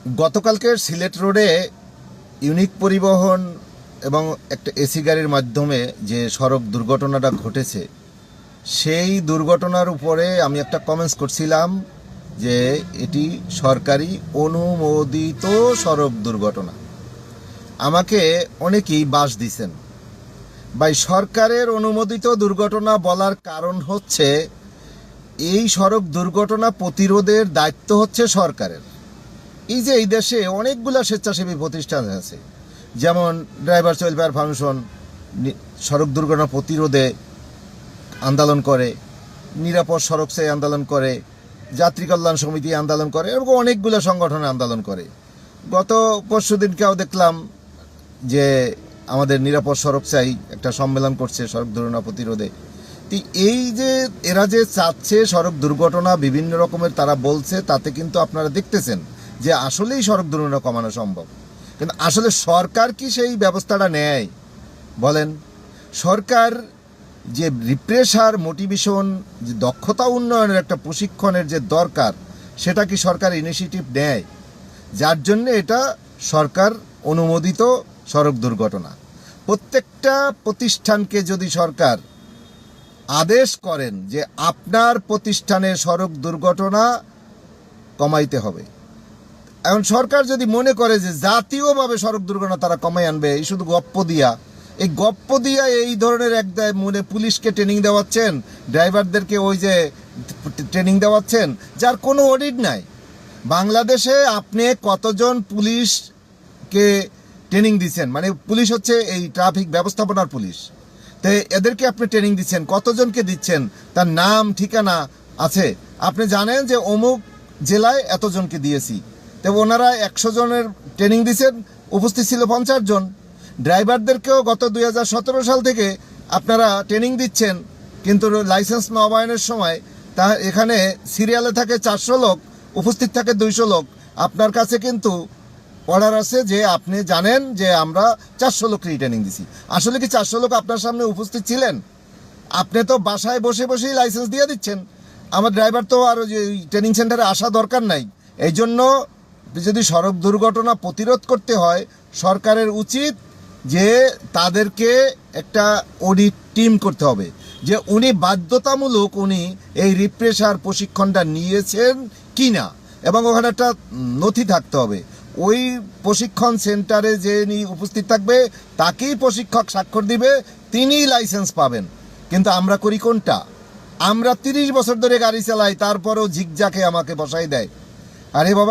গতকালকে সিলেট রোডে ইউনিক পরিবহন এবং একটা এসি গাড়ির মাধ্যমে যে সড়ক দুর্ঘটনাটা ঘটেছে, সেই দুর্ঘটনার উপরে আমি একটা কমেন্টস করছিলাম যে এটি সরকারি অনুমোদিত সড়ক দুর্ঘটনা। আমাকে অনেকেই বাস দিছেন। ভাই, সরকারের অনুমোদিত দুর্ঘটনা বলার কারণ হচ্ছে এই সড়ক দুর্ঘটনা প্রতিরোধের দায়িত্ব হচ্ছে সরকারের। এই দেশে অনেকগুলো স্বেচ্ছাসেবী প্রতিষ্ঠান আছে, যেমন ড্রাইভার্স ওয়েলফেয়ার ফাউন্ডেশন সড়ক দুর্ঘটনা প্রতিরোধে আন্দোলন করে, নিরাপদ সড়ক চাই আন্দোলন করে, যাত্রী কল্যাণ সমিতি আন্দোলন করে, এরকম অনেকগুলো সংগঠন আন্দোলন করে। গত পরশু দিনকেও দেখলাম যে আমাদের নিরাপদ সড়ক চাই একটা সম্মেলন করছে সড়ক দুর্ঘটনা প্রতিরোধে। এই যে এরা যে চাচ্ছে সড়ক দুর্ঘটনা বিভিন্ন রকমের তারা বলছে, তাতে কিন্তু আপনারা দেখতেছেন যে আসলেই সড়ক দুর্ঘটনা কমানো সম্ভব। কিন্তু আসলে সরকার কি সেই ব্যবস্থাটা নেয় বলেন? সরকার যে রিপ্রেশার মোটিভেশন, যে দক্ষতা উন্নয়নের একটা প্রশিক্ষণের যে দরকার, সেটা কি সরকার ইনিশিয়েটিভ নেয়? যার জন্য এটা সরকার অনুমোদিত সড়ক দুর্ঘটনা। প্রত্যেকটা প্রতিষ্ঠানকে যদি সরকার আদেশ করেন যে আপনার প্রতিষ্ঠানে সড়ক দুর্ঘটনা কমাইতে হবে, এখন সরকার যদি মনে করে যে জাতীয়ভাবে সড়ক দুর্ঘটনা তারা কমাই আনবে, এই শুধু গপ্প দিয়া এই ধরনের এক মনে পুলিশকে ট্রেনিং দেওয়াচ্ছেন, ড্রাইভারদেরকে ওই যে ট্রেনিং দেওয়াচ্ছেন, যার কোনো অডিট নাই। বাংলাদেশে আপনি কতজন পুলিশকে ট্রেনিং দিচ্ছেন? মানে পুলিশ হচ্ছে এই ট্রাফিক ব্যবস্থাপনার পুলিশ, তো এদেরকে আপনি ট্রেনিং দিচ্ছেন, কতজনকে দিচ্ছেন? তার নাম ঠিকানা আছে। আপনি জানেন যে অমুক জেলায় এতজনকে দিয়েছি, তো ওনারা 100 জনের ট্রেনিং দিচ্ছেন, উপস্থিত ছিল 50 জন। ড্রাইভারদেরকেও গত 2017 সাল থেকে আপনারা ট্রেনিং দিচ্ছেন, কিন্তু লাইসেন্স নবায়নের সময় তা এখানে সিরিয়ালে থাকে 400 লোক, উপস্থিত থাকে 200 লোক। আপনার কাছে কিন্তু অর্ডার আছে যে আপনি জানেন যে আমরা 400 লোককেই ট্রেনিং দিছি। আসলে কি 400 লোক আপনার সামনে উপস্থিত ছিলেন? আপনি তো বাসায় বসে বসেই লাইসেন্স দিয়ে দিচ্ছেন। আমার ড্রাইভার তো আর ট্রেনিং সেন্টারে আসা দরকার নাই। এই জন্য যদি সড়ক দুর্ঘটনা প্রতিরোধ করতে হয়, সরকারের উচিত যে তাদেরকে একটা অডিট টিম করতে হবে, যে উনি বাধ্যতামূলক উনি এই রিপ্রেশার প্রশিক্ষণটা নিয়েছেন কি না, এবং ওখানে একটা নথি থাকতে হবে। ওই প্রশিক্ষণ সেন্টারে যে উপস্থিত থাকবে তাকেই প্রশিক্ষক স্বাক্ষর দিবে, তিনিই লাইসেন্স পাবেন। কিন্তু আমরা করি কোনটা? আমরা 30 বছর ধরে গাড়ি চালাই, তারপরেও ঝিকঝাকে আমাকে বসাই দেয়। আরে বাবা,